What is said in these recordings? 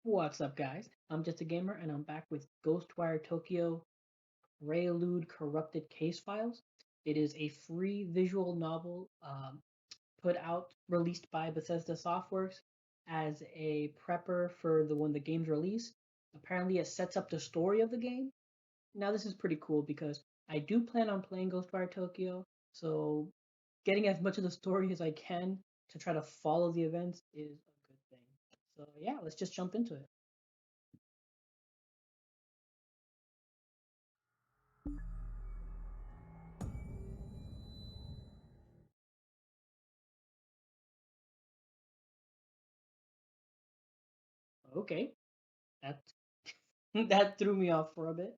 What's up, guys? I'm just a gamer, and I'm back with Ghostwire Tokyo Prelude Corrupted Case Files. It is a free visual novel released by Bethesda Softworks as a prepper for when the game's release. Apparently, it sets up the story of the game. Now, this is pretty cool because I do plan on playing Ghostwire Tokyo, so getting as much of the story as I can to try to follow the events is a good thing. So, yeah, let's just jump into it. Okay, that that threw me off for a bit.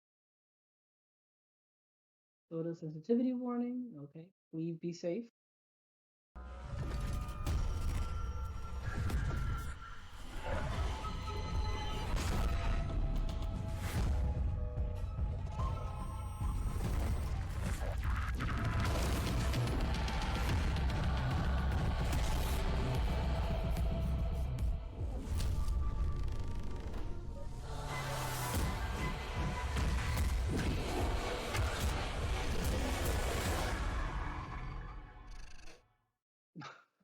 Photo sensitivity warning. Okay, please be safe.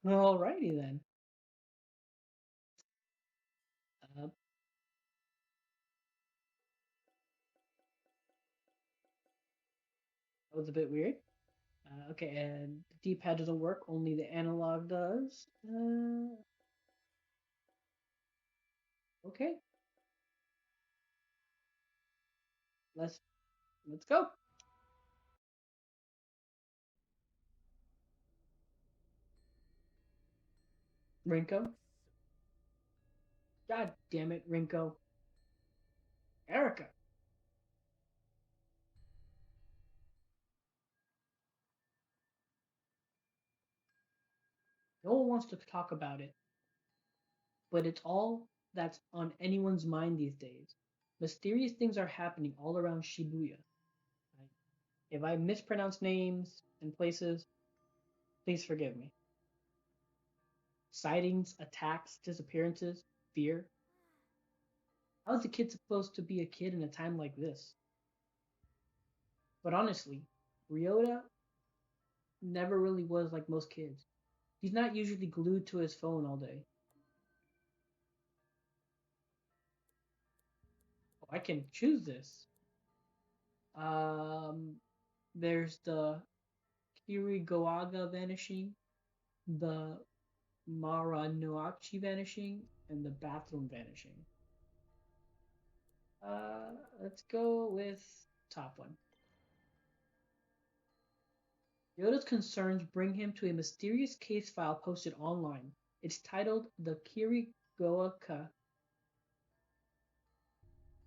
Alrighty then. Uh, that was a bit weird. Okay, and the D-pad doesn't work. Only the analog does. Okay, let's let's go. Renko. God damn it, Renko. Erica. No one wants to talk about it, but it's all that's on anyone's mind these days. Mysterious things are happening all around Shibuya. If I mispronounce names and places, please forgive me. Sightings, attacks, disappearances, fear. How is a kid supposed to be a kid in a time like this? But honestly, Ryota never really was like most kids. He's not usually glued to his phone all day. Oh, I can choose this. Um, there's the Kirigoaga vanishing, the Maranoachi vanishing, and the bathroom vanishing. Let's go with top one. Yoda's concerns bring him to a mysterious case file posted online. It's titled The Kirigoaka.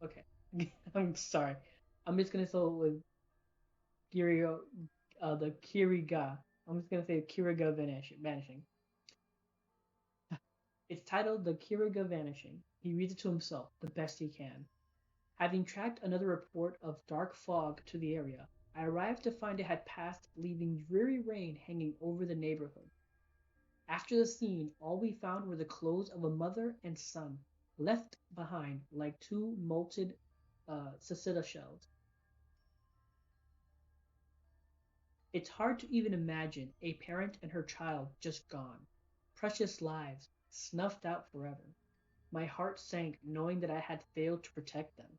Okay, I'm sorry. I'm just gonna go with Kirigo, the Kiriga. I'm just gonna say Kiriga vanishing. It's titled The Kiriga Vanishing. He reads it to himself, the best he can. Having tracked another report of dark fog to the area, I arrived to find it had passed, leaving dreary rain hanging over the neighborhood. After the scene, all we found were the clothes of a mother and son, left behind like two molted cicada shells. It's hard to even imagine a parent and her child just gone. Precious lives, snuffed out forever. My heart sank knowing that I had failed to protect them.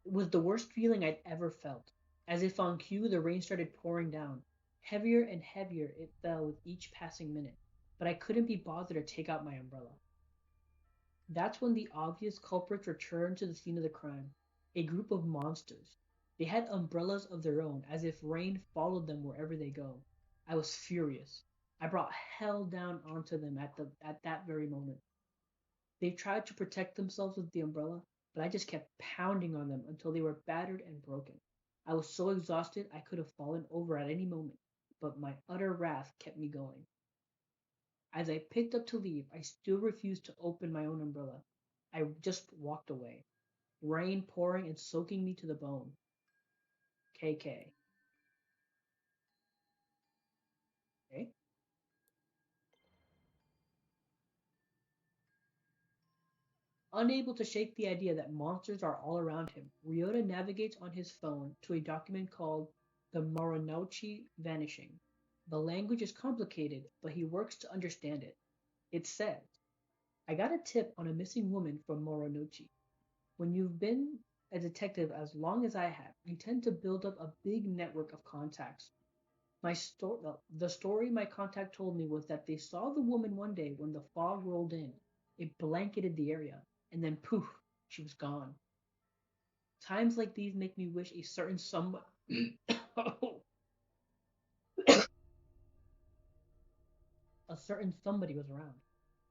It was the worst feeling I'd ever felt. As if on cue, the rain started pouring down. Heavier and heavier it fell with each passing minute, but I couldn't be bothered to take out my umbrella. That's when the obvious culprits returned to the scene of the crime. A group of monsters. They had umbrellas of their own, as if rain followed them wherever they go. I was furious. I brought hell down onto them at that very moment. They tried to protect themselves with the umbrella, but I just kept pounding on them until they were battered and broken. I was so exhausted I could have fallen over at any moment, but my utter wrath kept me going. As I picked up to leave, I still refused to open my own umbrella. I just walked away, rain pouring and soaking me to the bone. KK. Okay? Unable to shake the idea that monsters are all around him, Ryota navigates on his phone to a document called the Moronouchi Vanishing. The language is complicated, but he works to understand it. It says, I got a tip on a missing woman from Moronouchi. When you've been a detective as long as I have, you tend to build up a big network of contacts. The story my contact told me was that they saw the woman one day when the fog rolled in. It blanketed the area, and then poof, she was gone. Times like these make me wish a certain a certain somebody was around.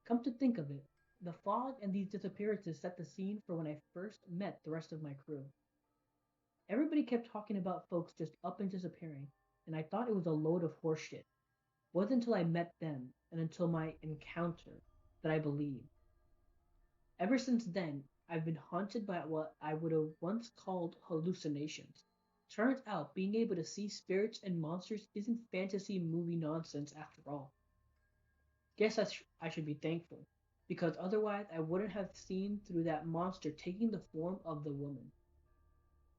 Come to think of it, the fog and these disappearances set the scene for when I first met the rest of my crew. Everybody kept talking about folks just up and disappearing, and I thought it was a load of horseshit. It wasn't until I met them and until my encounter that I believed. Ever since then, I've been haunted by what I would have once called hallucinations. Turns out being able to see spirits and monsters isn't fantasy movie nonsense after all. Guess I should be thankful, because otherwise I wouldn't have seen through that monster taking the form of the woman.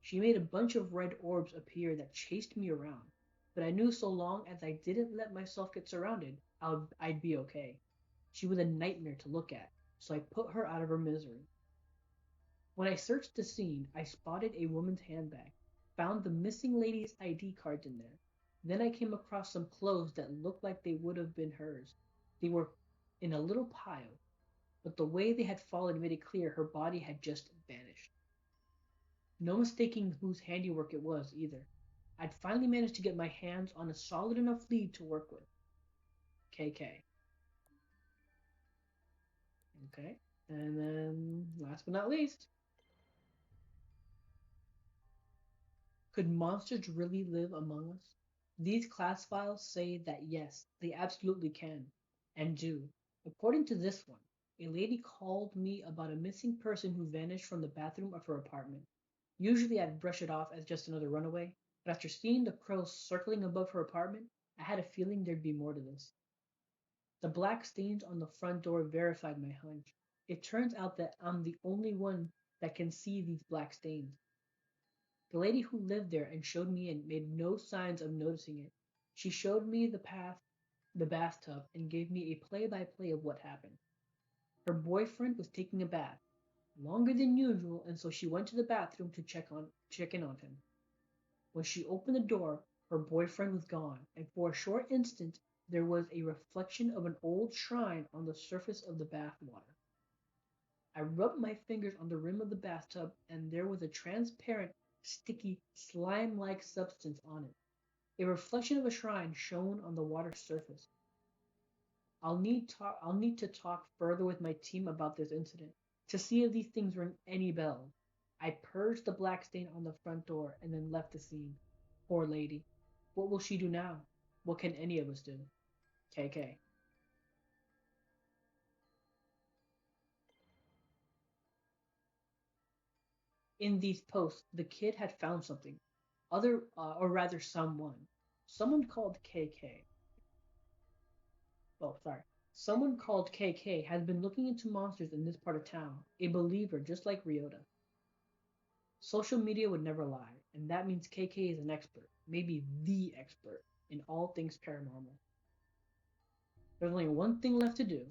She made a bunch of red orbs appear that chased me around, but I knew so long as I didn't let myself get surrounded, I'd be okay. She was a nightmare to look at, so I put her out of her misery. When I searched the scene, I spotted a woman's handbag, found the missing lady's ID cards in there. Then I came across some clothes that looked like they would have been hers. They were in a little pile, but the way they had fallen made it clear her body had just vanished. No mistaking whose handiwork it was, either. I'd finally managed to get my hands on a solid enough lead to work with. KK. Okay. And then, last but not least, could monsters really live among us? These class files say that yes, they absolutely can, and do. According to this one, a lady called me about a missing person who vanished from the bathroom of her apartment. Usually I'd brush it off as just another runaway, but after seeing the crows circling above her apartment, I had a feeling there'd be more to this. The black stains on the front door verified my hunch. It turns out that I'm the only one that can see these black stains. The lady who lived there and showed me in made no signs of noticing it. She showed me the bathtub, and gave me a play-by-play of what happened. Her boyfriend was taking a bath, longer than usual, and so she went to the bathroom to check in on him. When she opened the door, her boyfriend was gone, and for a short instant there was a reflection of an old shrine on the surface of the bath water. I rubbed my fingers on the rim of the bathtub, and there was a transparent, sticky, slime-like substance on it. A reflection of a shrine shone on the water's surface. I'll need to talk further with my team about this incident to see if these things ring any bells. I purged the black stain on the front door and then left the scene. Poor lady. What will she do now? What can any of us do? KK. In these posts, the kid had found something. Or rather, someone. Someone called KK. Oh, sorry. Someone called KK has been looking into monsters in this part of town. A believer, just like Ryota. Social media would never lie, and that means KK is an expert, maybe the expert, in all things paranormal. There's only one thing left to do.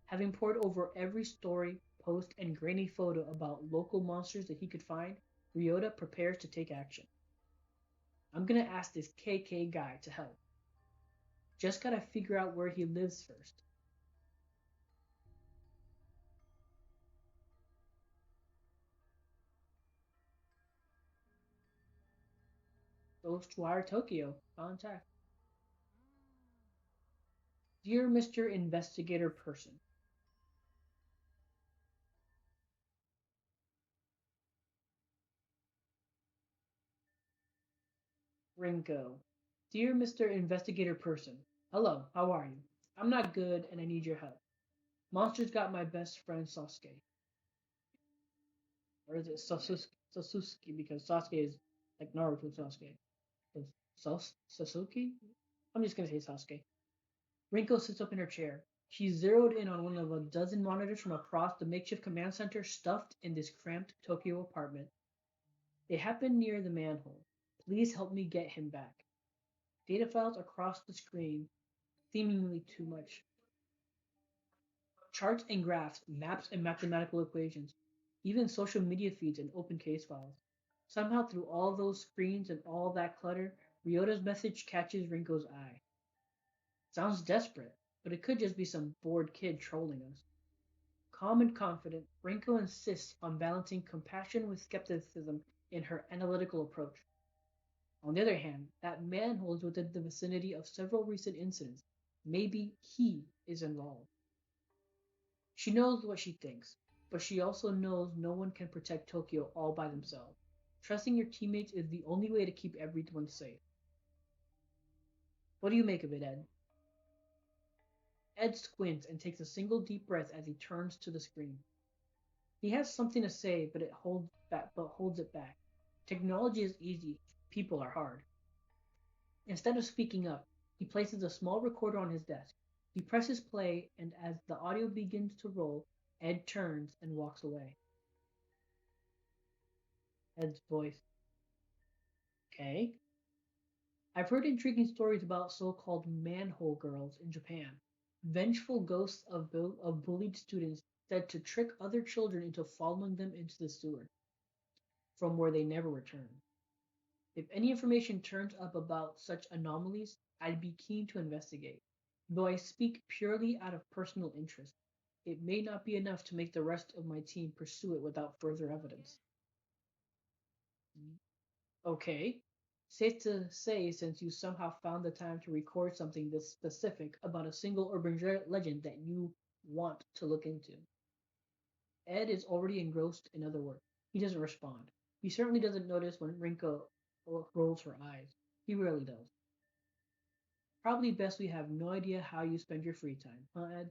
Having pored over every story, post, and grainy photo about local monsters that he could find, Ryota prepares to take action. I'm gonna ask this KK guy to help. Just gotta figure out where he lives first. Ghostwire Tokyo, contact. Dear Mr. Investigator Person, Renko. Dear Mr. Investigator Person, hello, how are you? I'm not good and I need your help. Monsters got my best friend Sasuke. Or is it Sasuke? Because Sasuke is like Naruto Sasuke. Sasuke? I'm just gonna say Sasuke. Rinko sits up in her chair. She zeroed in on one of a dozen monitors from across the makeshift command center stuffed in this cramped Tokyo apartment. They happened near the manhole. Please help me get him back. Data files across the screen, seemingly too much. Charts and graphs, maps and mathematical equations, even social media feeds and open case files. Somehow, through all those screens and all that clutter, Ryota's message catches Rinko's eye. Sounds desperate, but it could just be some bored kid trolling us. Calm and confident, Rinko insists on balancing compassion with skepticism in her analytical approach. On the other hand, that man holds within the vicinity of several recent incidents. Maybe he is involved. She knows what she thinks, but she also knows no one can protect Tokyo all by themselves. Trusting your teammates is the only way to keep everyone safe. What do you make of it, Ed? Ed squints and takes a single deep breath as he turns to the screen. He has something to say, but holds it back. Technology is easy, people are hard. Instead of speaking up, he places a small recorder on his desk. He presses play, and as the audio begins to roll, Ed turns and walks away. Ed's voice. Okay. I've heard intriguing stories about so-called manhole girls in Japan. Vengeful ghosts of bullied students said to trick other children into following them into the sewer, from where they never return. If any information turns up about such anomalies, I'd be keen to investigate. Though I speak purely out of personal interest, it may not be enough to make the rest of my team pursue it without further evidence. Okay. Safe to say, since you somehow found the time to record something this specific about a single urban legend that you want to look into. Ed is already engrossed in other work. He doesn't respond. He certainly doesn't notice when Rinko rolls her eyes. He rarely does. Probably best we have no idea how you spend your free time, huh, Ed?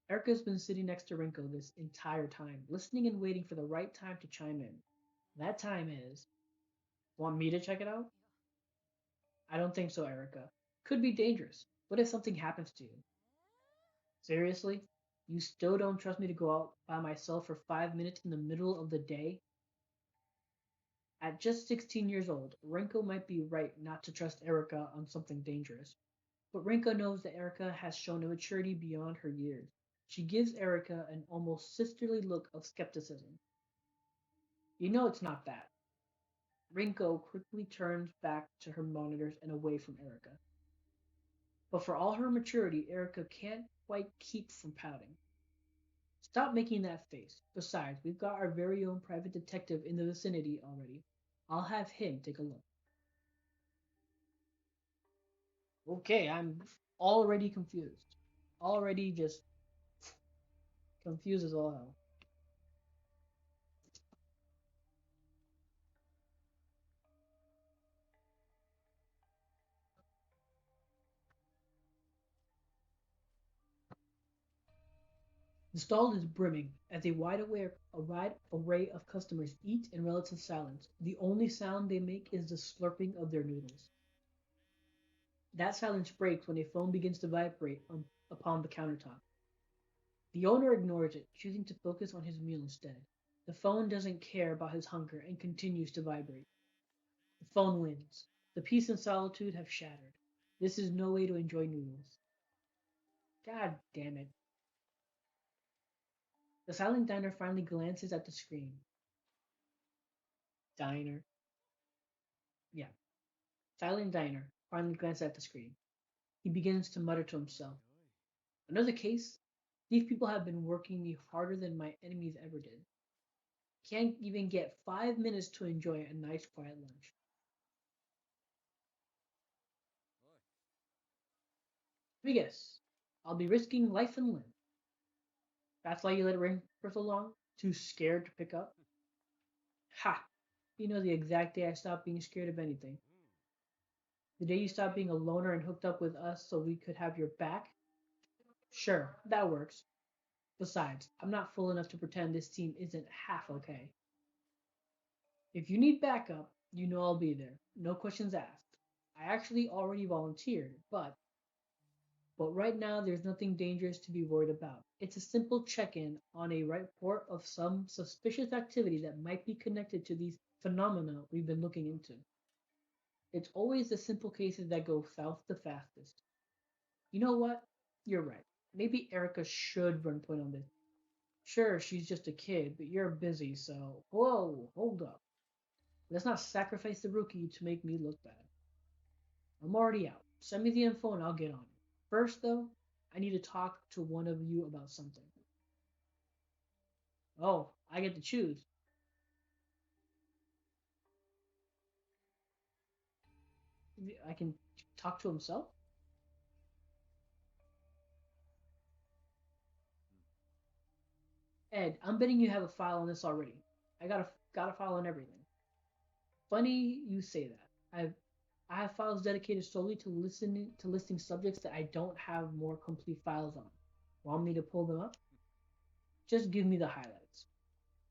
Erica's been sitting next to Rinko this entire time, listening and waiting for the right time to chime in. That time is. Want me to check it out? I don't think so, Erica. Could be dangerous. What if something happens to you? Seriously? You still don't trust me to go out by myself for 5 minutes in the middle of the day? At just 16 years old, Renko might be right not to trust Erica on something dangerous. But Renko knows that Erica has shown a maturity beyond her years. She gives Erica an almost sisterly look of skepticism. You know it's not that. Renko quickly turns back to her monitors and away from Erica. But for all her maturity, Erica can't quite keep from pouting. Stop making that face. Besides, we've got our very own private detective in the vicinity already. I'll have him take a look. Okay, I'm already confused. Already just confused as all hell. The stall is brimming as a wide array of customers eat in relative silence. The only sound they make is the slurping of their noodles. That silence breaks when a phone begins to vibrate upon the countertop. The owner ignores it, choosing to focus on his meal instead. The phone doesn't care about his hunger and continues to vibrate. The phone wins. The peace and solitude have shattered. This is no way to enjoy noodles. God damn it. The silent diner finally glances at the screen. Diner. Yeah. Silent diner finally glances at the screen. He begins to mutter to himself. Another case? These people have been working me harder than my enemies ever did. Can't even get 5 minutes to enjoy a nice quiet lunch. Let me guess. I'll be risking life and limb. That's why you let it ring for so long? Too scared to pick up? Ha! You know the exact day I stopped being scared of anything. The day you stopped being a loner and hooked up with us so we could have your back? Sure, that works. Besides, I'm not fool enough to pretend this team isn't half okay. If you need backup, you know I'll be there. No questions asked. I actually already volunteered, but But right now, there's nothing dangerous to be worried about. It's a simple check in on a report of some suspicious activity that might be connected to these phenomena we've been looking into. It's always the simple cases that go south the fastest. You know what? You're right. Maybe Erica should run point on this. Sure, she's just a kid, but you're busy, so. Whoa, hold up. Let's not sacrifice the rookie to make me look bad. I'm already out. Send me the info and I'll get on it. First, though, I need to talk to one of you about something. Oh, I get to choose. I can talk to himself? Ed, I'm betting you have a file on this already. I got a file on everything. Funny you say that. I have files dedicated solely to listening to listing subjects that I don't have more complete files on. Want me to pull them up? Just give me the highlights.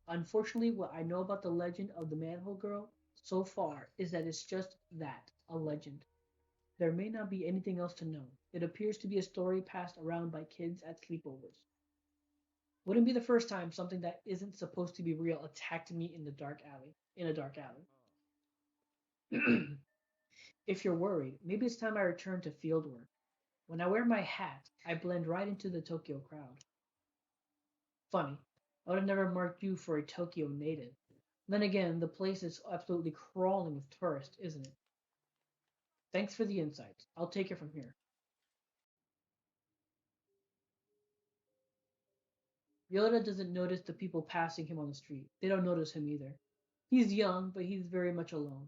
Unfortunately, what I know about the legend of the Manhole Girl so far is that it's just that, a legend. There may not be anything else to know. It appears to be a story passed around by kids at sleepovers. Wouldn't be the first time something that isn't supposed to be real attacked me in the dark alley. In a dark alley. If you're worried, maybe it's time I return to field work. When I wear my hat, I blend right into the Tokyo crowd. Funny, I would have never marked you for a Tokyo native. Then again, the place is absolutely crawling with tourists, isn't it? Thanks for the insight. I'll take it from here. Yoda doesn't notice the people passing him on the street. They don't notice him either. He's young, but he's very much alone.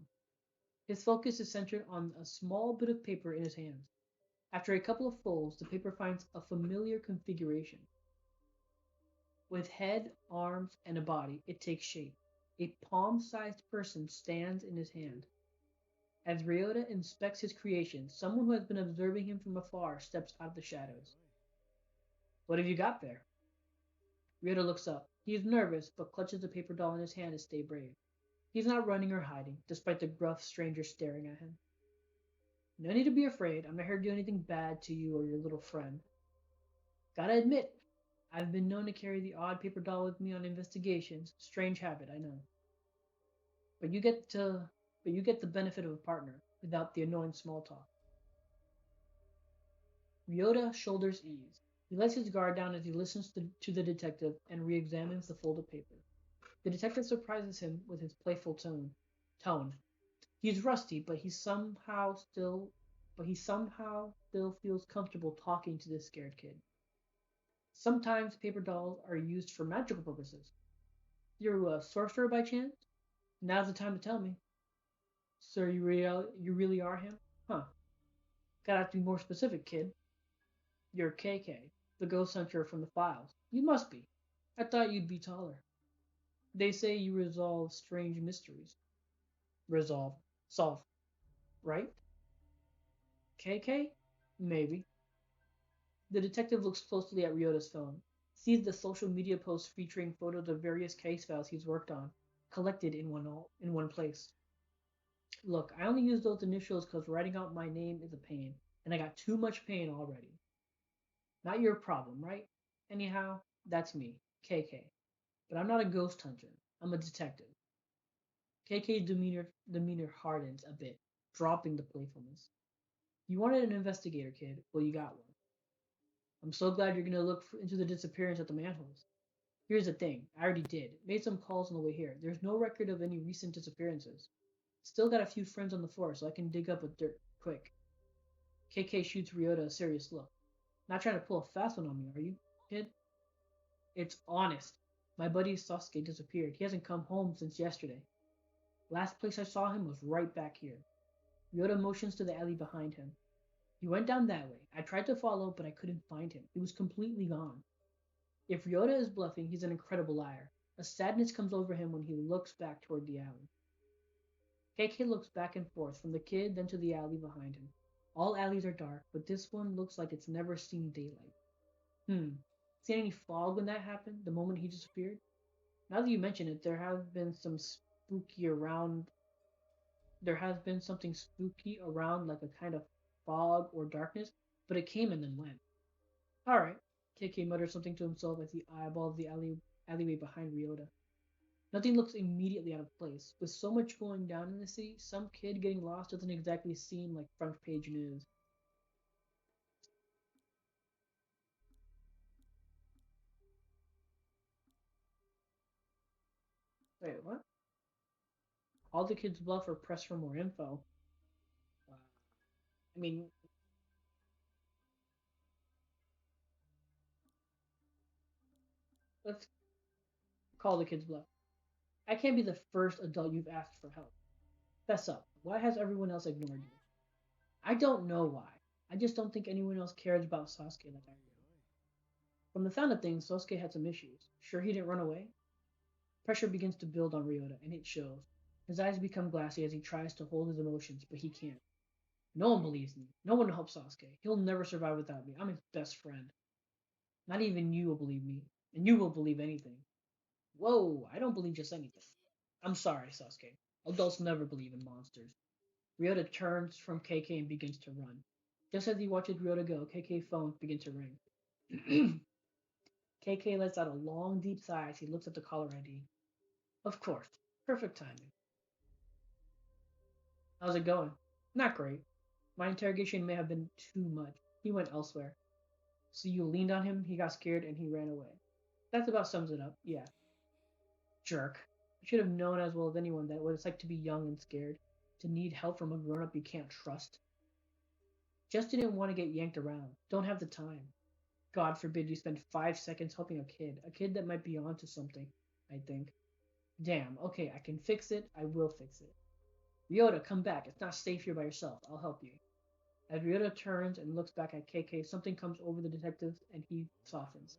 His focus is centered on a small bit of paper in his hands. After a couple of folds, the paper finds a familiar configuration. With head, arms, and a body, it takes shape. A palm-sized person stands in his hand. As Ryota inspects his creation, someone who has been observing him from afar steps out of the shadows. What have you got there? Ryota looks up. He is nervous, but clutches the paper doll in his hand to stay brave. He's not running or hiding, despite the gruff stranger staring at him. No need to be afraid. I'm not here to do anything bad to you or your little friend. Gotta admit, I've been known to carry the odd paper doll with me on investigations. Strange habit, I know. But you get to but you get the benefit of a partner without the annoying small talk. Ryota shoulders ease. He lets his guard down as he listens to the detective and re-examines the folded paper. The detective surprises him with his playful tone. He's rusty, but he somehow still feels comfortable talking to this scared kid. Sometimes paper dolls are used for magical purposes. You're a sorcerer by chance? Now's the time to tell me. Sir, you really are him? Huh. Gotta have to be more specific, kid. You're KK, the ghost hunter from the files. You must be. I thought you'd be taller. They say you resolve strange mysteries. Resolve. Solve. Right? KK? Maybe. The detective looks closely at Ryota's phone, sees the social media posts featuring photos of various case files he's worked on, collected in one place. Look, I only use those initials because writing out my name is a pain, and I got too much pain already. Not your problem, right? Anyhow, that's me, KK. But I'm not a ghost hunter. I'm a detective. KK's demeanor hardens a bit, dropping the playfulness. You wanted an investigator, kid. Well, you got one. I'm so glad you're gonna into the disappearance at the manholes. Here's the thing. I already did. Made some calls on the way here. There's no record of any recent disappearances. Still got a few friends on the force, so I can dig up a dirt quick. KK shoots Ryota a serious look. Not trying to pull a fast one on me, are you, kid? It's honest. My buddy Sasuke disappeared. He hasn't come home since yesterday. Last place I saw him was right back here. Ryota motions to the alley behind him. He went down that way. I tried to follow, but I couldn't find him. He was completely gone. If Ryota is bluffing, he's an incredible liar. A sadness comes over him when he looks back toward the alley. KK looks back and forth from the kid, then to the alley behind him. All alleys are dark, but this one looks like it's never seen daylight. Seen any fog when that happened, the moment he disappeared? Now that you mention it, there has been something spooky around, like a kind of fog or darkness. but it came and then went. Alright. KK muttered something to himself as he eyeballed the alleyway behind Ryota. Nothing looks immediately out of place. With so much going down in the city, some kid getting lost doesn't exactly seem like front page news. Wait, what? All the kids bluff or press for more info. Uh, I mean, let's call the kids bluff. I can't be the first adult you've asked for help. Fess up. Why has everyone else ignored you? I don't know why. I just don't think anyone else cares about Sasuke like I do. From the sound of things, Sasuke had some issues. Sure he didn't run away? Pressure begins to build on Ryota, and it shows. His eyes become glassy as he tries to hold his emotions, but he can't. No one believes me. No one will help Sasuke. He'll never survive without me. I'm his best friend. Not even you will believe me, and you will believe anything. Whoa, I don't believe just anything. I'm sorry, Sasuke. Adults never believe in monsters. Ryota turns from KK and begins to run. Just as he watches Ryota go, KK's phone begins to ring. KK lets out a long, deep sigh as he looks at the caller ID. Of course. Perfect timing. How's it going? Not great. My interrogation may have been too much. He went elsewhere. So you leaned on him, he got scared, and he ran away. That about sums it up. Yeah. Jerk. I should have known as well as anyone that what it's like to be young and scared. To need help from a grown up you can't trust. Just didn't want to get yanked around. Don't have the time. God forbid you spend 5 seconds helping a kid that might be onto something, I think. Damn, okay, I can fix it, I will fix it. Ryota, come back, it's not safe here by yourself, I'll help you. As Ryota turns and looks back at KK, something comes over the detective and he softens.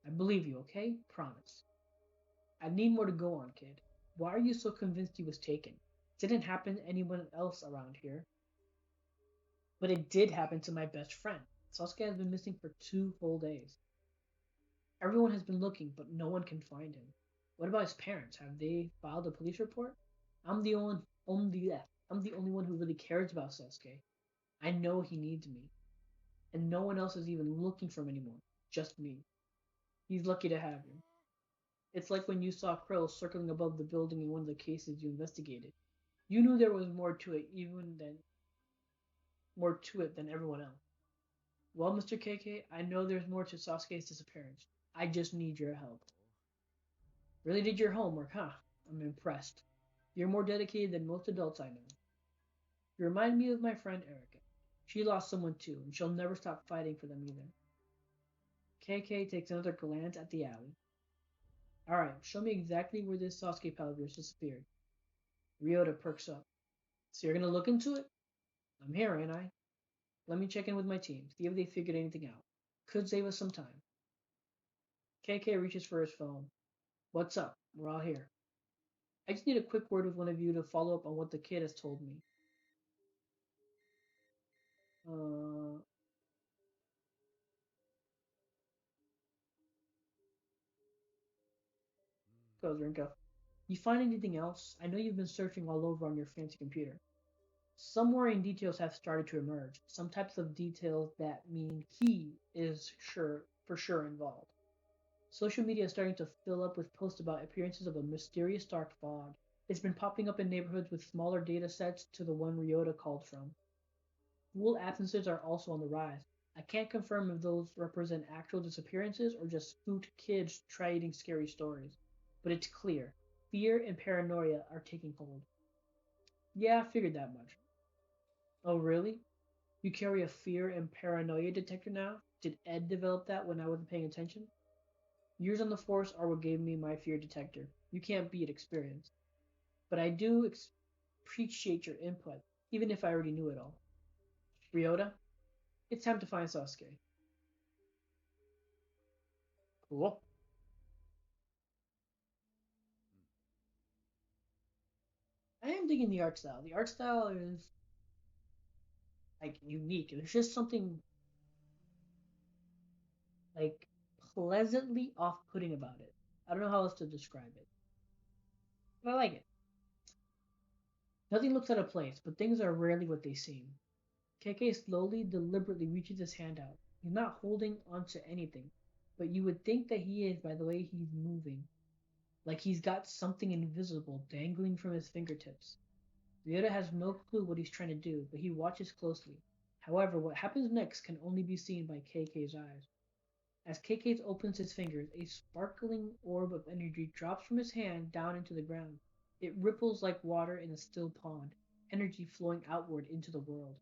I believe you, okay? Promise. I need more to go on, kid. Why are you so convinced he was taken? Didn't happen to anyone else around here. But it did happen to my best friend. Sasuke has been missing for 2 whole days. Everyone has been looking, but no one can find him. What about his parents? Have they filed a police report? I'm the only one who really cares about Sasuke. I know he needs me, and no one else is even looking for him anymore. Just me. He's lucky to have you. It's like when you saw Krill circling above the building in one of the cases you investigated. You knew there was more to it than everyone else. Well, Mr. KK, I know there's more to Sasuke's disappearance. I just need your help. Really did your homework, huh? I'm impressed. You're more dedicated than most adults I know. You remind me of my friend Erica. She lost someone too, and she'll never stop fighting for them either. KK takes another glance at the alley. Alright, show me exactly where this Sasuke pal of yours disappeared. Ryota perks up. So you're gonna look into it? I'm here, ain't I? Let me check in with my team, see if they figured anything out. Could save us some time. KK reaches for his phone. What's up? We're all here. I just need a quick word with one of you to follow up on what the kid has told me. Uh, goes Renko. You find anything else? I know you've been searching all over on your fancy computer. Some worrying details have started to emerge. Some types of details that mean he is for sure involved. Social media is starting to fill up with posts about appearances of a mysterious dark fog. It's been popping up in neighborhoods with smaller data sets to the one Ryota called from. School absences are also on the rise. I can't confirm if those represent actual disappearances or just spooked kids trading scary stories. But it's clear. Fear and paranoia are taking hold. Yeah, I figured that much. Oh, really? You carry a fear and paranoia detector now? Did Ed develop that when I wasn't paying attention? Years on the force are what gave me my fear detector. You can't beat experience. But I do appreciate your input, even if I already knew it all. Ryota, it's time to find Sasuke. Cool. I am digging the art style. The art style is like unique. There's just something like pleasantly off-putting about it. I don't know how else to describe it, but I like it. Nothing looks out of place, but things are rarely what they seem. KK slowly, deliberately reaches his hand out. He's not holding onto anything, but you would think that he is by the way he's moving, like he's got something invisible dangling from his fingertips. Ryota has no clue what he's trying to do, but he watches closely. However, what happens next can only be seen by KK's eyes. As KK opens his fingers, a sparkling orb of energy drops from his hand down into the ground. It ripples like water in a still pond, energy flowing outward into the world.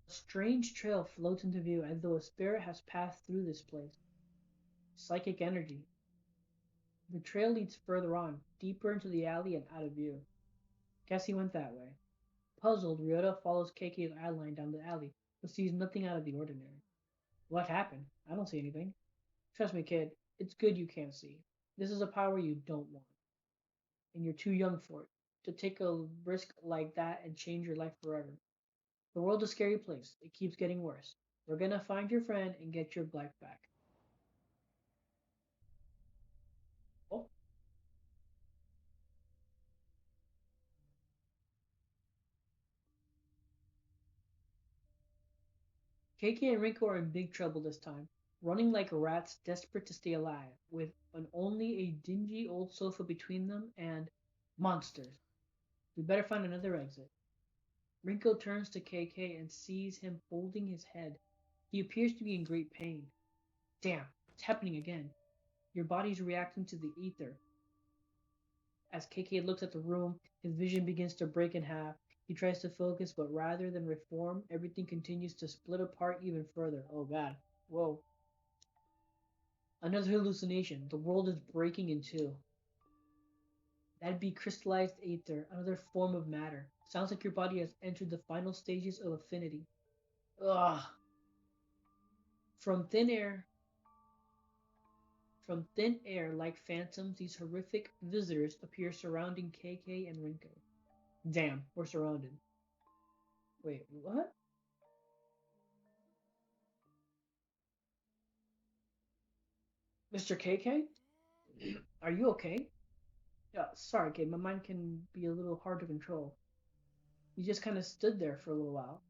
A strange trail floats into view as though a spirit has passed through this place. Psychic energy. The trail leads further on, deeper into the alley and out of view. Guess he went that way. Puzzled, Ryota follows KK's eye-line down the alley, but sees nothing out of the ordinary. What happened? I don't see anything. Trust me, kid, it's good you can't see. This is a power you don't want, and you're too young for it. To take a risk like that and change your life forever. The world's a scary place. It keeps getting worse. We're gonna find your friend and get your life back. Oh, KK and Renko are in big trouble this time, running like rats desperate to stay alive, with only a dingy old sofa between them and monsters. We better find another exit. Renko turns to KK and sees him holding his head. He appears to be in great pain. Damn, it's happening again. Your body's reacting to the ether. As KK looks at the room, his vision begins to break in half. He tries to focus, but rather than reform, everything continues to split apart even further. Oh god. Whoa. Another hallucination. The world is breaking in two. That'd be crystallized ether, another form of matter. Sounds like your body has entered the final stages of affinity. Ugh. From thin air, from thin air, like phantoms, these horrific visitors appear surrounding KK and Rinko. Damn, we're surrounded. Wait, what? Mr. KK? Are you okay? Yeah, sorry, kid. My mind can be a little hard to control. You just kind of stood there for a little while.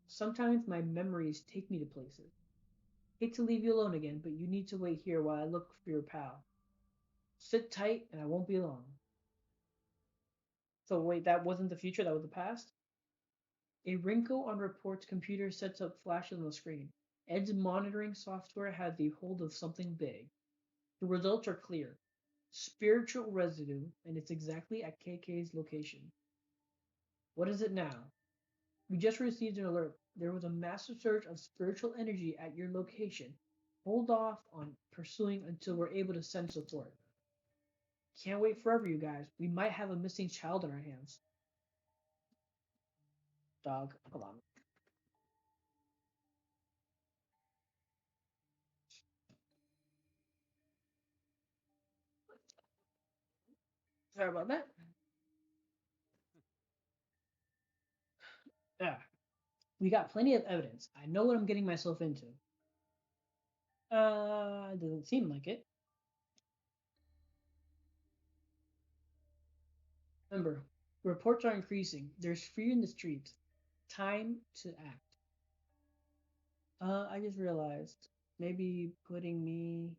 Sometimes my memories take me to places. Hate to leave you alone again, but you need to wait here while I look for your pal. Sit tight, and I won't be long. So wait, that wasn't the future, that was the past? A wrinkle on Report's computer sets up flashes on the screen. Ed's monitoring software has the hold of something big. The results are clear. Spiritual residue, and it's exactly at KK's location. What is it now? We just received an alert. There was a massive surge of spiritual energy at your location. Hold off on pursuing until we're able to send support. Can't wait forever, you guys. We might have a missing child on our hands. Dog, hold on. Sorry about that. Yeah, we got plenty of evidence. I know what I'm getting myself into. Doesn't seem like it. Remember, reports are increasing. There's fear in the streets. Time to act. I just realized maybe putting me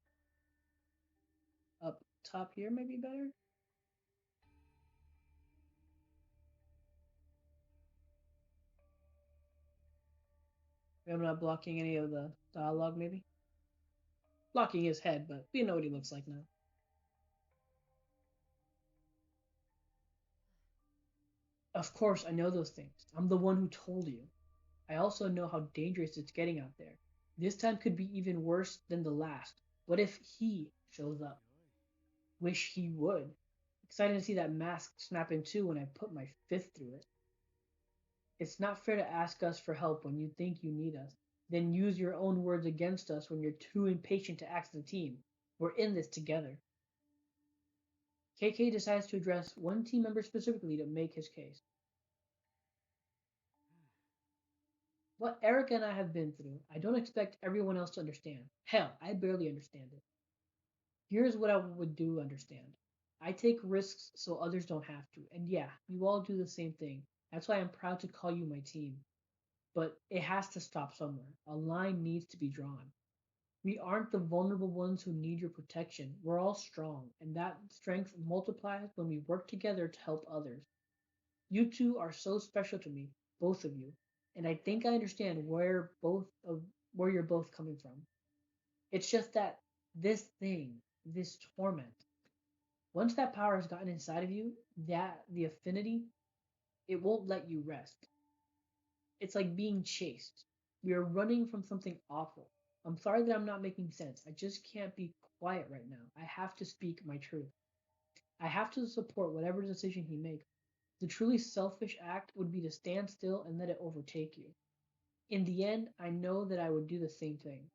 up top here might be better. I'm not blocking any of the dialogue, maybe. Blocking his head, but we know what he looks like now. Of course, I know those things. I'm the one who told you. I also know how dangerous it's getting out there. This time could be even worse than the last. What if he shows up? Wish he would. Excited to see that mask snap in two when I put my fist through it. It's not fair to ask us for help when you think you need us, then use your own words against us when you're too impatient to act as a team. We're in this together. KK decides to address one team member specifically to make his case. What Erica and I have been through, I don't expect everyone else to understand. Hell, I barely understand it. Here's what I would do understand. I take risks so others don't have to. And yeah, you all do the same thing. That's why I'm proud to call you my team. But it has to stop somewhere. A line needs to be drawn. We aren't the vulnerable ones who need your protection. We're all strong, and that strength multiplies when we work together to help others. You two are so special to me, both of you, and I think I understand where you're both coming from. It's just that this thing, this torment, once that power has gotten inside of you, that the affinity, it won't let you rest. It's like being chased. We are running from something awful. I'm sorry that I'm not making sense. I just can't be quiet right now. I have to speak my truth. I have to support whatever decision he makes. The truly selfish act would be to stand still and let it overtake you. In the end, I know that I would do the same thing.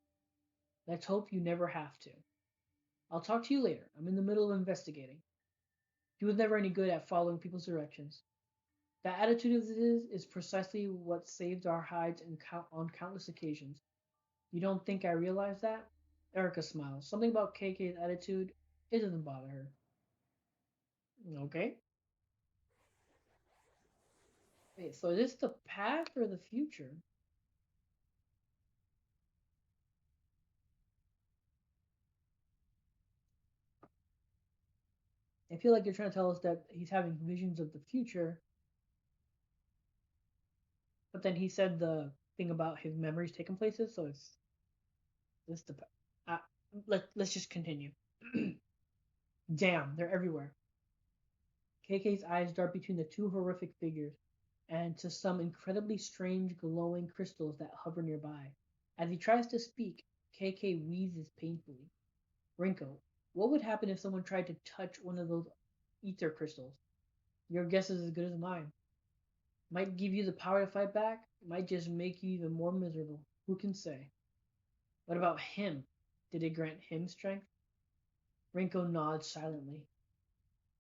Let's hope you never have to. I'll talk to you later. I'm in the middle of investigating. He was never any good at following people's directions. That attitude of his is precisely what saved our hides on countless occasions. You don't think I realize that? Erica smiles. Something about KK's attitude, it doesn't bother her. Okay. Wait, so is this the past or the future? I feel like you're trying to tell us that he's having visions of the future, but then he said the thing about his memories taking places, so it's this the uh, let's just continue. Damn, they're everywhere. KK's eyes dart between the two horrific figures and to some incredibly strange glowing crystals that hover nearby. As he tries to speak, KK wheezes painfully. Renko, what would happen if someone tried to touch one of those ether crystals? Your guess is as good as mine. Might give you the power to fight back, might just make you even more miserable. Who can say? What about him? Did it grant him strength? Renko nods silently.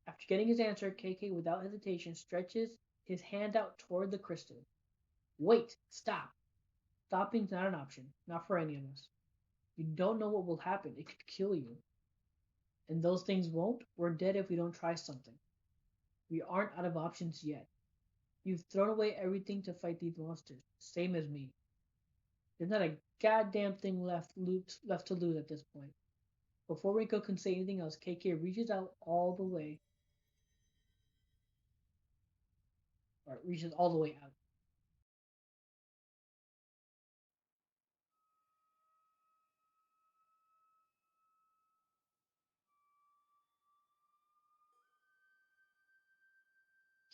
After getting his answer, KK without hesitation stretches his hand out toward the crystal. Wait! Stop! Stopping's not an option, not for any of us. You don't know what will happen. It could kill you. And those things won't. We're dead if we don't try something. We aren't out of options yet. You've thrown away everything to fight these monsters, same as me. There's not a goddamn thing left to lose at this point. Before Rico can say anything else, KK reaches out all the way, or reaches all the way out.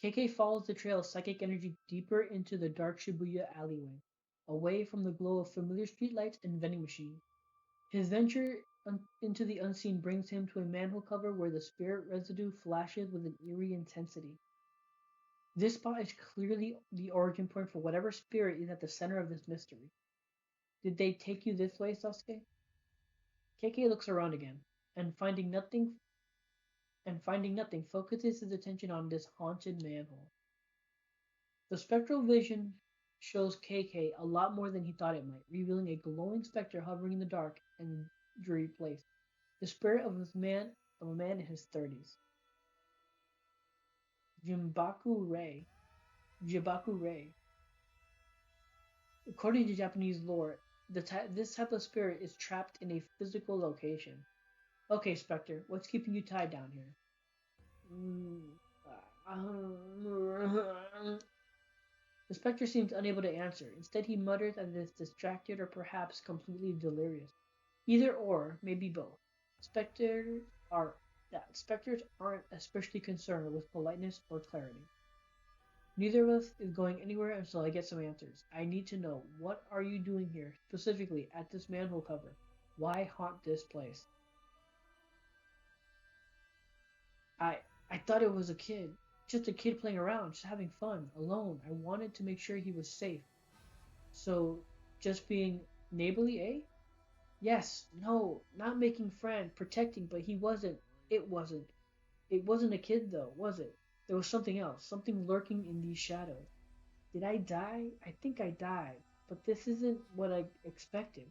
KK follows the trail of psychic energy deeper into the dark Shibuya alleyway, away from the glow of familiar streetlights and vending machines. His venture into the unseen brings him to a manhole cover where the spirit residue flashes with an eerie intensity. This spot is clearly the origin point for whatever spirit is at the center of this mystery. Did they take you this way, Sasuke? KK looks around again, and finding nothing, focuses his attention on this haunted manhole. The spectral vision shows KK a lot more than he thought it might, revealing a glowing specter hovering in the dark and dreary place. The spirit of a man in his 30s. Jimbaku Rei. Jibaku Rei. According to Japanese lore, this type of spirit is trapped in a physical location. Okay, Spectre, what's keeping you tied down here? Mm, The spectre seems unable to answer. Instead, he mutters as if distracted or perhaps completely delirious. Either or, maybe both. Specters are specters aren't especially concerned with politeness or clarity. Neither of us is going anywhere until I get some answers. I need to know, what are you doing here, specifically at this manhole cover? Why haunt this place? I I thought it was a kid. Just a kid playing around, just having fun, alone. I wanted to make sure he was safe. So, just being neighborly, eh? Yes, no, not making friend, protecting, but he wasn't. It wasn't. It wasn't a kid, though, was it? There was something else, something lurking in these shadows. Did I die? I think I died. But this isn't what I expected.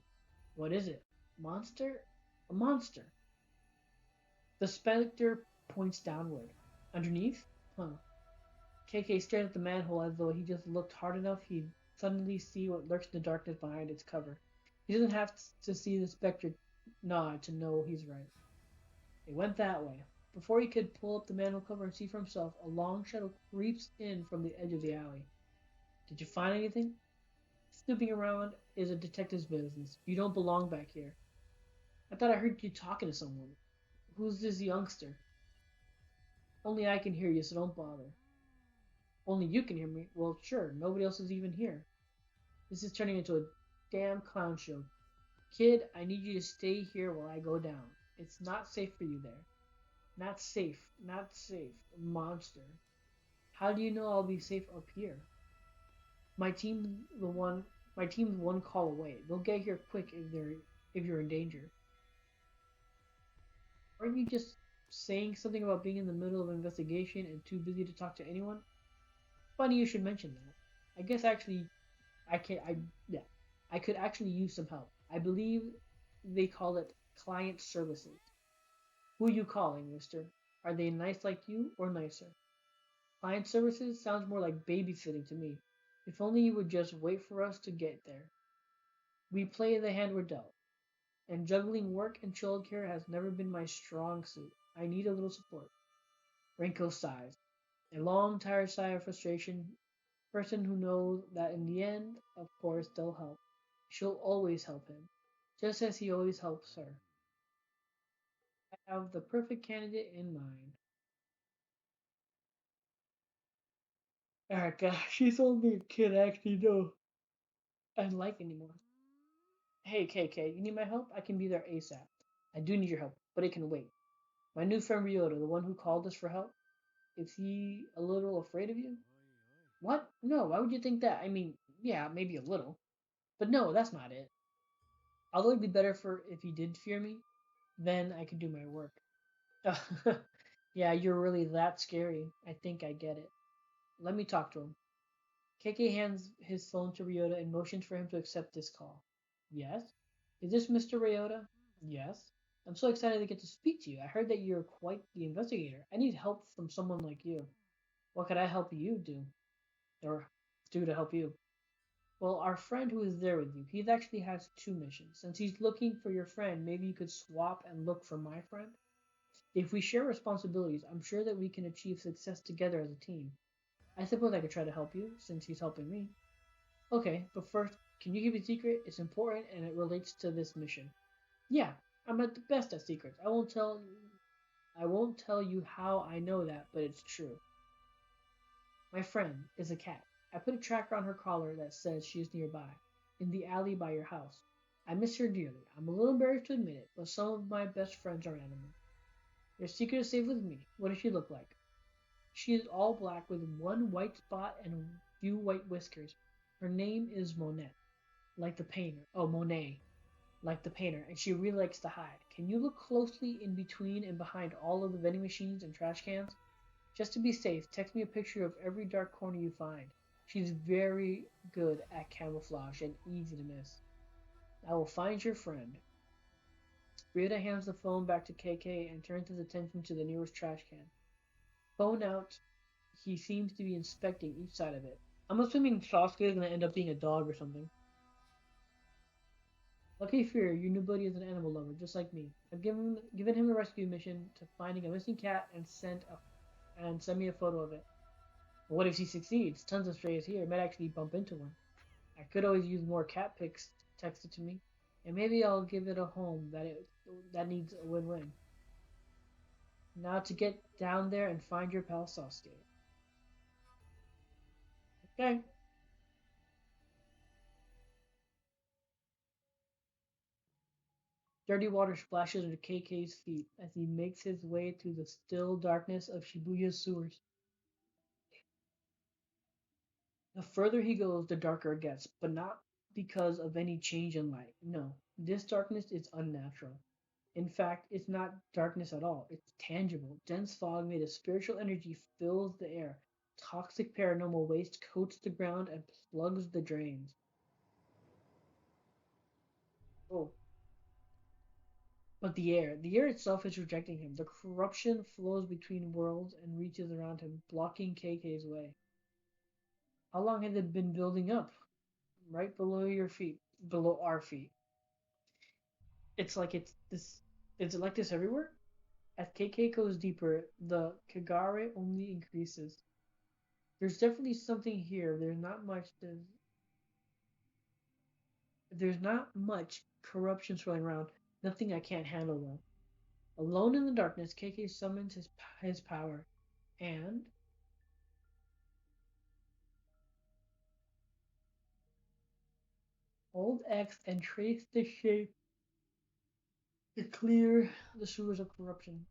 What is it? Monster? A monster. The specter points downward. Underneath? Huh. KK stared at the manhole as though he just looked hard enough he'd suddenly see what lurks in the darkness behind its cover. He doesn't have to see the specter nod to know he's right. It went that way. Before he could pull up the manhole cover and see for himself, a long shadow creeps in from the edge of the alley. Did you find anything? Snooping around is a detective's business. You don't belong back here. I thought I heard you talking to someone. Who's this youngster? Only I can hear you, so don't bother. Only you can hear me? Well, sure, nobody else is even here. This is turning into a damn clown show. Kid, I need you to stay here while I go down. It's not safe for you there. Not safe. Not safe. Monster. How do you know I'll be safe up here? My team the one my team's one call away. They'll get here quick if you're in danger. Aren't you just saying something about being in the middle of an investigation and too busy to talk to anyone? Funny you should mention that. I guess actually I can I yeah. I could actually use some help. I believe they call it client services. Who are you calling, mister? Are they nice like you or nicer? Client services sounds more like babysitting to me. If only you would just wait for us to get there. We play the hand we're dealt, and juggling work and childcare has never been my strong suit. I need a little support. Renko sighs, a long, tired sigh of frustration. Person who knows that in the end, of course, they'll help. She'll always help him, just as he always helps her. I have the perfect candidate in mind. Ah, gosh, she's only a kid, actually, no. I don't like anymore. Hey, KK, you need my help? I can be there ASAP. I do need your help, but it can wait. My new friend Ryota, the one who called us for help, is he a little afraid of you? What? No, why would you think that? I mean, yeah, maybe a little. But no, that's not it. Although it'd be better for if he did fear me, then I could do my work. Yeah, you're really that scary. I think I get it. Let me talk to him. KK hands his phone to Ryota and motions for him to accept this call. Yes? Is this Mr. Ryota? Yes. I'm so excited to get to speak to you. I heard that you're quite the investigator. I need help from someone like you. What could I help you do? Or do to help you? Well, our friend who is there with you, he actually has two missions. Since he's looking for your friend, maybe you could swap and look for my friend? If we share responsibilities, I'm sure that we can achieve success together as a team. I suppose I could try to help you, since he's helping me. Okay, but first, can you keep it secret? It's important and it relates to this mission. Yeah, I'm at the best at secrets. I won't tell you how I know that, but it's true. My friend is a cat. I put a tracker on her collar that says she is nearby, in the alley by your house. I miss her dearly. I'm a little embarrassed to admit it, but some of my best friends are animals. Your secret is safe with me. What does she look like? She is all black with one white spot and a few white whiskers. Her name is Monet, like the painter. Oh, Monet, like the painter, and she really likes to hide. Can you look closely in between and behind all of the vending machines and trash cans? Just to be safe, text me a picture of every dark corner you find. She's very good at camouflage and easy to miss. I will find your friend. Rita hands the phone back to KK and turns his attention to the nearest trash can. Phone out, he seems to be inspecting each side of it. I'm assuming Sasuke is going to end up being a dog or something. Lucky for you, your new buddy is an animal lover, just like me. I've given him a rescue mission to finding a missing cat and send me a photo of it. But what if he succeeds? Tons of strays here. Might actually bump into one. I could always use more cat pics texted to me, and maybe I'll give it a home that needs a win-win. Now to get down there and find your pal Sasuke. Okay. Dirty water splashes under KK's feet as he makes his way through the still darkness of Shibuya's sewers. The further he goes, the darker it gets, but not because of any change in light. No, this darkness is unnatural. In fact, it's not darkness at all. It's tangible. Dense fog made of spiritual energy fills the air. Toxic paranormal waste coats the ground and plugs the drains. Oh, but the air itself is rejecting him. The corruption flows between worlds and reaches around him, blocking KK's way. How long had it been building up? Right below your feet, below our feet. It's like it's this. Is it like this everywhere? As KK goes deeper, the Kagare only increases. There's definitely something here. There's not much corruption swirling around. Nothing I can't handle though. Alone in the darkness, KK summons his power and hold X and trace the shape to clear the sewers of corruption.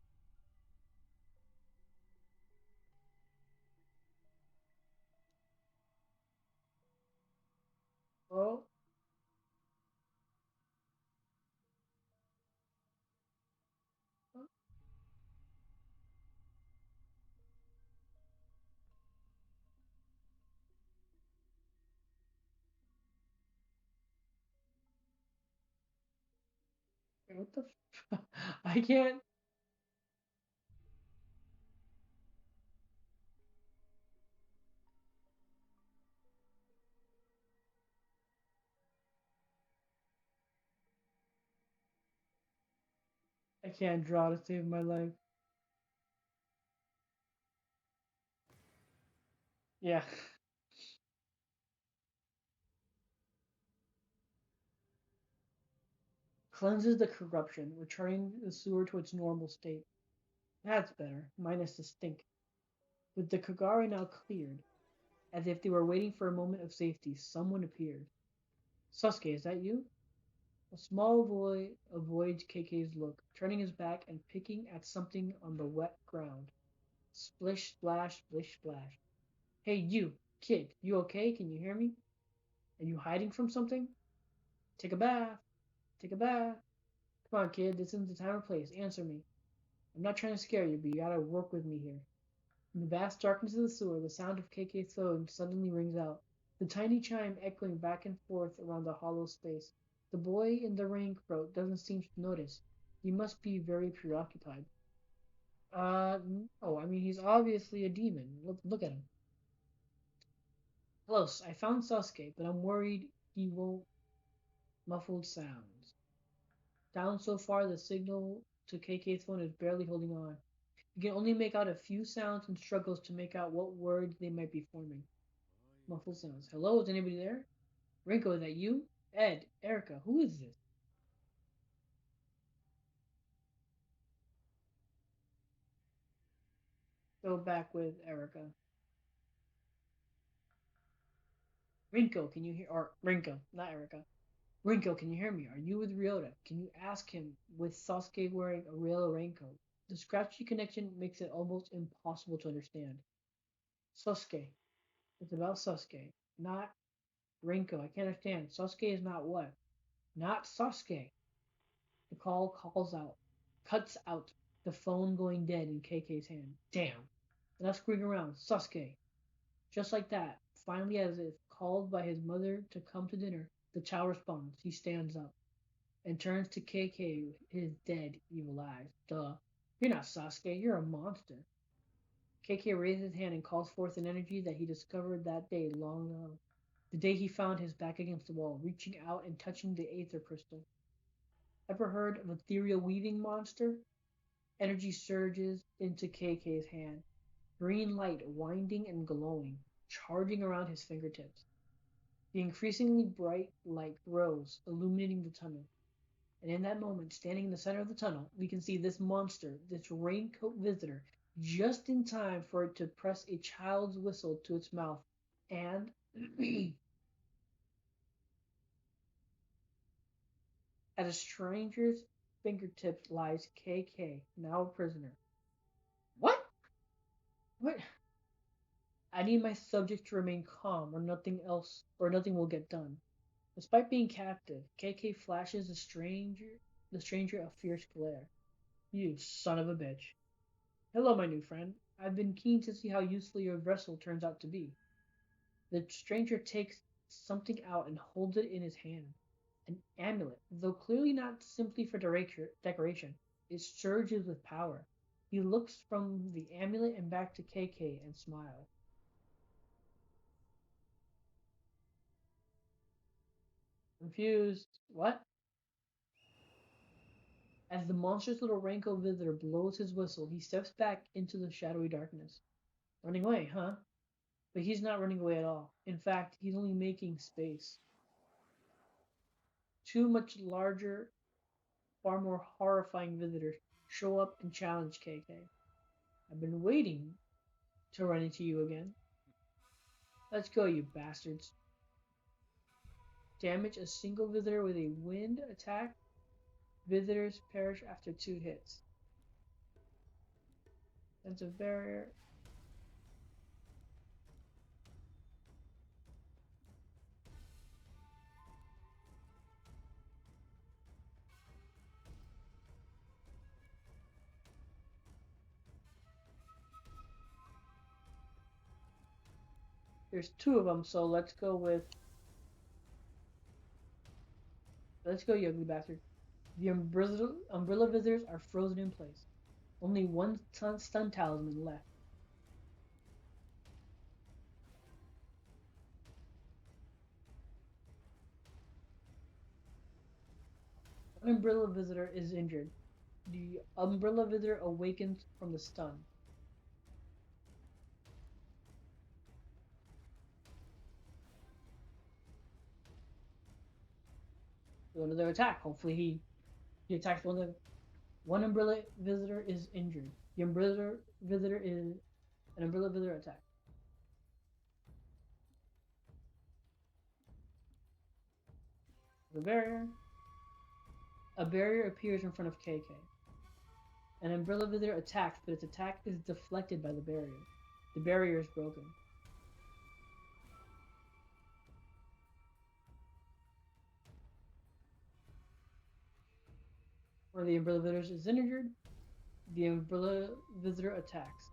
Oh, oh, what the? I can't. I can't draw to save my life. Yeah. Cleanses the corruption, returning the sewer to its normal state. That's better, minus the stink. With the Kagari now cleared, as if they were waiting for a moment of safety, someone appeared. Sasuke, is that you? A small boy avoids KK's look, turning his back and picking at something on the wet ground. Splish, splash, splish, splash. Hey, you, kid, you okay? Can you hear me? Are you hiding from something? Take a bath. Take a bath. Come on, kid, this isn't the time or place. Answer me. I'm not trying to scare you, but you gotta work with me here. In the vast darkness of the sewer, the sound of KK's phone suddenly rings out, the tiny chime echoing back and forth around the hollow space. The boy in the raincoat doesn't seem to notice. He must be very preoccupied. No, I mean, he's obviously a demon. Look at him. Close. I found Sasuke, but I'm worried he won't. Muffled sounds. Down so far, the signal to KK's phone is barely holding on. You can only make out a few sounds and struggles to make out what words they might be forming. Muffled sounds. Hello, is anybody there? Renko, is that you? Ed, Erica, who is this? Go back with Erica. Renko, can you hear? Or Renko, not Erica. Renko, can you hear me? Are you with Ryota? Can you ask him with Sasuke wearing a real raincoat? The scratchy connection makes it almost impossible to understand. Sasuke. It's about Sasuke, not Renko. I can't understand. Sasuke is not what? Not Sasuke. The call calls out, cuts out, the phone going dead in KK's hand. Damn. Enough screwing around. Sasuke. Just like that, finally, as if called by his mother to come to dinner, the child responds. He stands up and turns to KK with his dead, evil eyes. Duh. You're not Sasuke, you're a monster. KK raises his hand and calls forth an energy that he discovered that day long ago. The day he found his back against the wall, reaching out and touching the Aether crystal. Ever heard of ethereal weaving monster? Energy surges into KK's hand, green light winding and glowing, charging around his fingertips. The increasingly bright light grows, illuminating the tunnel. And in that moment, standing in the center of the tunnel, we can see this monster, this raincoat visitor, just in time for it to press a child's whistle to its mouth. And at a stranger's fingertips lies KK, now a prisoner. What? What? I need my subject to remain calm, or nothing else, or nothing will get done. Despite being captive, KK flashes a stranger. the stranger a fierce glare. You son of a bitch. Hello, my new friend. I've been keen to see how useful your vessel turns out to be. The stranger takes something out and holds it in his hand. An amulet, though clearly not simply for decoration, it surges with power. He looks from the amulet and back to KK and smiles. Confused. What? As the monstrous little Renko visitor blows his whistle, he steps back into the shadowy darkness. Running away, huh? But he's not running away at all. In fact, he's only making space. Two much larger, far more horrifying visitors show up and challenge KK. I've been waiting to run into you again. Let's go, you bastards. Damage a single visitor with a wind attack. Visitors perish after 2 hits. Sense of barrier. There's two of them, so let's go, you ugly bastard. The umbrella visitors are frozen in place. Only one stun talisman left. One umbrella visitor is injured. The umbrella visitor awakens from the stun. Do another attack. Hopefully he attacks one umbrella visitor is injured. The umbrella visitor is an umbrella visitor attack. The barrier. A barrier appears in front of KK. An umbrella visitor attacks, but its attack is deflected by the barrier. The barrier is broken. Where the umbrella visitor is injured, the umbrella visitor attacks.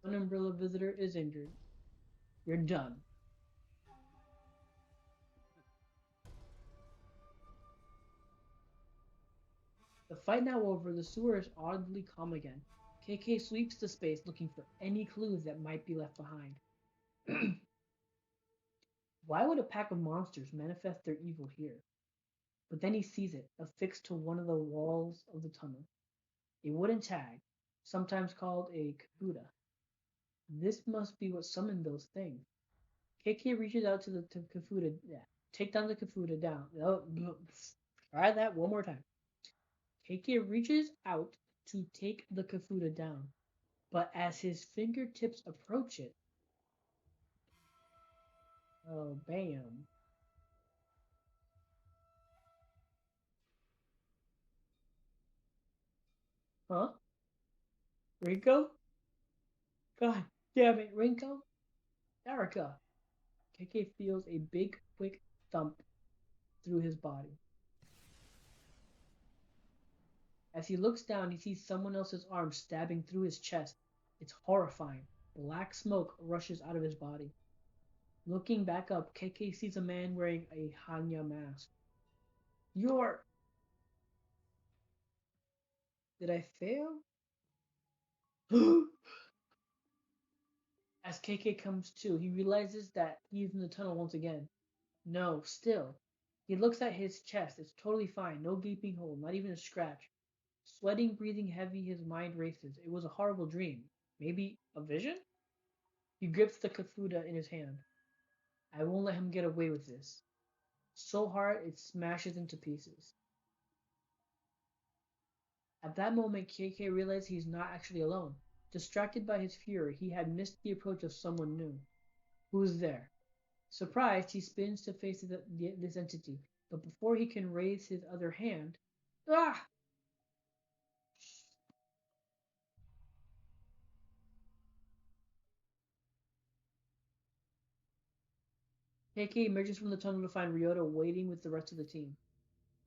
One umbrella visitor is injured. You're done. The fight now over, the sewer is oddly calm again. KK sweeps the space looking for any clues that might be left behind. Why would a pack of monsters manifest their evil here? But then he sees it, affixed to one of the walls of the tunnel. A wooden tag, sometimes called a kabuta. This must be what summoned those things. KK reaches out to the kafuda. Yeah, take down the kafuda down. Oh, try that one more time. KK reaches out to take the kafuda down, but as his fingertips approach it, oh, bam. Huh? Renko? God damn it, Renko? Erica. KK feels a big, quick thump through his body. As he looks down, he sees someone else's arm stabbing through his chest. It's horrifying. Black smoke rushes out of his body. Looking back up, KK sees a man wearing a Hanya mask. You're... Did I fail? As KK comes to, he realizes that he's in the tunnel once again. No, still. He looks at his chest. It's totally fine. No gaping hole, not even a scratch. Sweating, breathing heavy, his mind races. It was a horrible dream. Maybe a vision? He grips the kafuda in his hand. I won't let him get away with this. So hard it smashes into pieces. At that moment, KK realized he's not actually alone. Distracted by his fury, he had missed the approach of someone new. Who's there? Surprised, he spins to face this entity, but before he can raise his other hand, ah! KK emerges from the tunnel to find Ryota waiting with the rest of the team.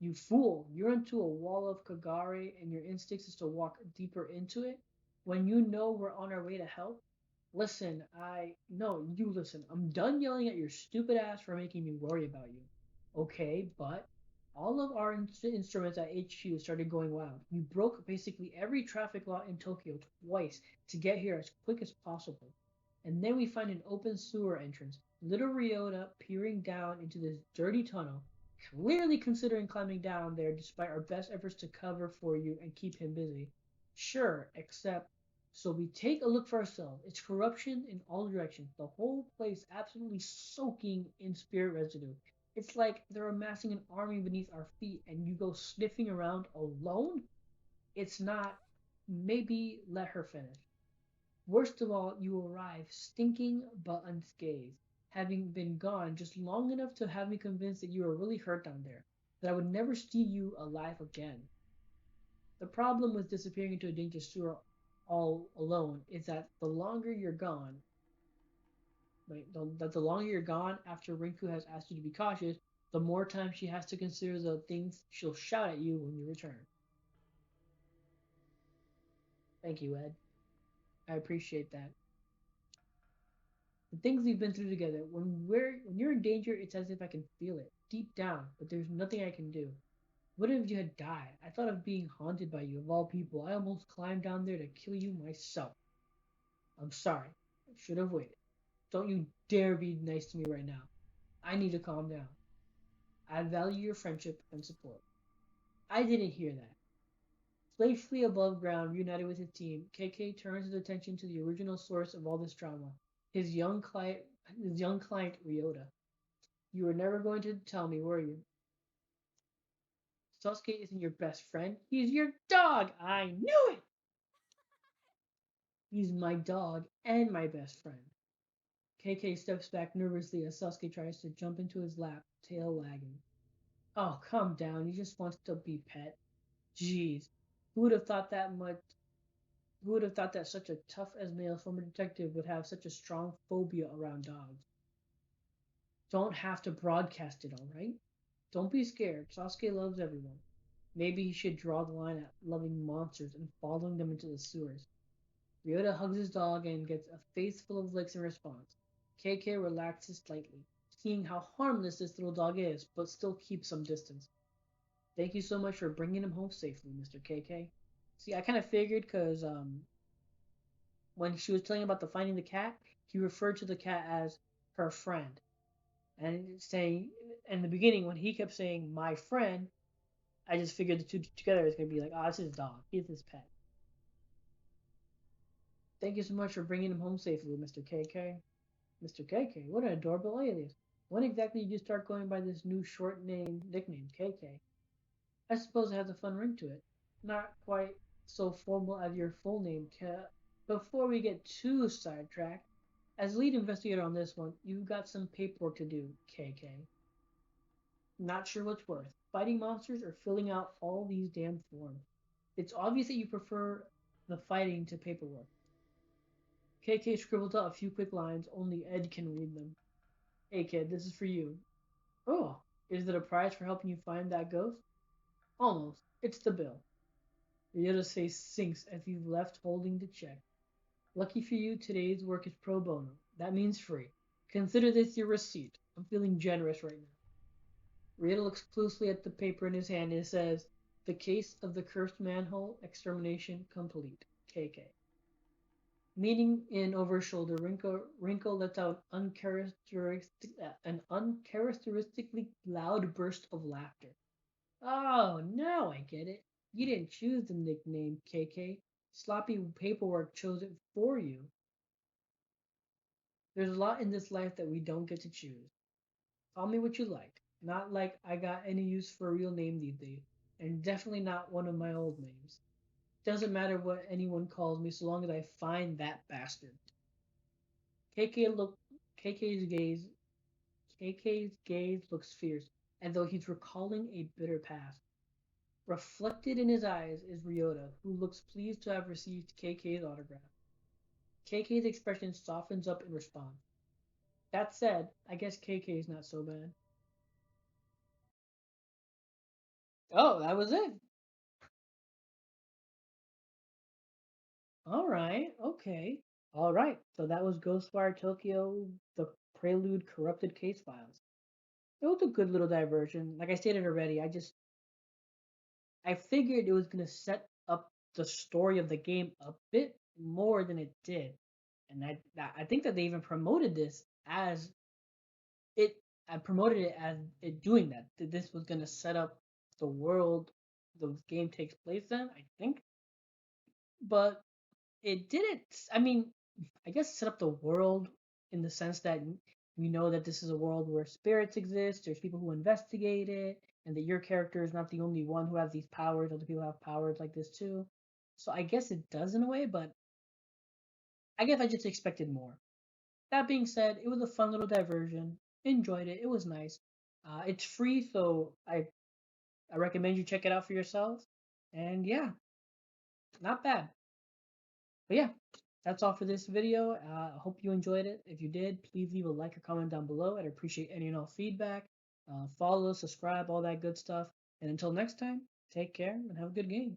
You fool! You're into a wall of Kagare and your instinct is to walk deeper into it when you know we're on our way to help? Listen, no, you listen. I'm done yelling at your stupid ass for making me worry about you. Okay, but all of our instruments at HQ started going wild. You broke basically every traffic law in Tokyo twice to get here as quick as possible. And then we find an open sewer entrance. Little Ryota peering down into this dirty tunnel, clearly considering climbing down there despite our best efforts to cover for you and keep him busy. Sure, except so we take a look for ourselves. It's corruption in all directions. The whole place absolutely soaking in spirit residue. It's like they're amassing an army beneath our feet and you go sniffing around alone? It's not. Maybe let her finish. Worst of all, you arrive stinking but unscathed, having been gone just long enough to have me convinced that you were really hurt down there, that I would never see you alive again. The problem with disappearing into a dangerous sewer all alone is that the longer you're gone, that the longer you're gone after Rinku has asked you to be cautious, the more time she has to consider the things she'll shout at you when you return. Thank you, Ed. I appreciate that. The things we've been through together, when you're in danger, it's as if I can feel it deep down, but there's nothing I can do. What if you had died? I thought of being haunted by you, of all people. I almost climbed down there to kill you myself. I'm sorry. I should have waited. Don't you dare be nice to me right now. I need to calm down. I value your friendship and support. I didn't hear that. Safely above ground, reunited with his team, KK turns his attention to the original source of all this drama, his young client, his young client Ryota. You were never going to tell me, were you? Sasuke isn't your best friend. He's your dog. I knew it. He's my dog and my best friend. KK steps back nervously as Sasuke tries to jump into his lap, tail wagging. Oh, calm down. He just wants to be pet. Jeez. Who would have thought that much? Who would have thought that such a tough as nails former detective would have such a strong phobia around dogs? Don't have to broadcast it, all right? Don't be scared. Sasuke loves everyone. Maybe he should draw the line at loving monsters and following them into the sewers. Ryota hugs his dog and gets a face full of licks in response. KK relaxes slightly, seeing how harmless this little dog is, but still keeps some distance. Thank you so much for bringing him home safely, Mr. KK. See, I kind of figured because when she was telling about the finding the cat, he referred to the cat as her friend, and saying in the beginning when he kept saying my friend, I just figured the two together is gonna be like, oh, it's his dog, he's his pet. Thank you so much for bringing him home safely, Mr. KK. Mr. KK, what an adorable alias. When exactly did you start going by this new short name nickname, KK? I suppose it has a fun ring to it. Not quite so formal as your full name, Before we get too sidetracked, as lead investigator on this one, you've got some paperwork to do, KK. Not sure what's worse, fighting monsters or filling out all these damn forms. It's obvious that you prefer the fighting to paperwork. KK scribbled out a few quick lines, only Ed can read them. Hey kid, this is for you. Oh, is it a prize for helping you find that ghost? Almost. It's the bill. Ryota's face sinks as he's left holding the check. Lucky for you, today's work is pro bono. That means free. Consider this your receipt. I'm feeling generous right now. Ryota looks closely at the paper in his hand and says, the case of the cursed manhole extermination complete. KK. Leaning in over his shoulder, Renko lets out an uncharacteristically loud burst of laughter. Oh, now I get it. You didn't choose the nickname, KK. Sloppy paperwork chose it for you. There's a lot in this life that we don't get to choose. Call me what you like. Not like I got any use for a real name these days, and definitely not one of my old names. Doesn't matter what anyone calls me so long as I find that bastard. KK look KK's gaze KK's gaze looks fierce, as though he's recalling a bitter past. Reflected in his eyes is Ryota, who looks pleased to have received KK's autograph. KK's expression softens up in response. That said, I guess KK is not so bad. Oh, that was it. All right. Okay. All right. So that was Ghostwire Tokyo, the Prelude Corrupted Case Files. It was a good little diversion. Like I stated already, I figured it was gonna set up the story of the game a bit more than it did, and I think that they even promoted this as it. I promoted it as it doing that. That this was gonna set up the world the game takes place in. I think, but it didn't. I mean, I guess set up the world in the sense that we know that this is a world where spirits exist. There's people who investigate it, and that your character is not the only one who has these powers. Other people have powers like this too. So I guess it does in a way, but I guess I just expected more. That being said, it was a fun little diversion. Enjoyed it. It was nice. It's free, so I recommend you check it out for yourselves. And yeah, not bad. But yeah, that's all for this video. I hope you enjoyed it. If you did, please leave a like or comment down below. I'd appreciate any and all feedback. Follow, subscribe, all that good stuff. And until next time, take care and have a good game.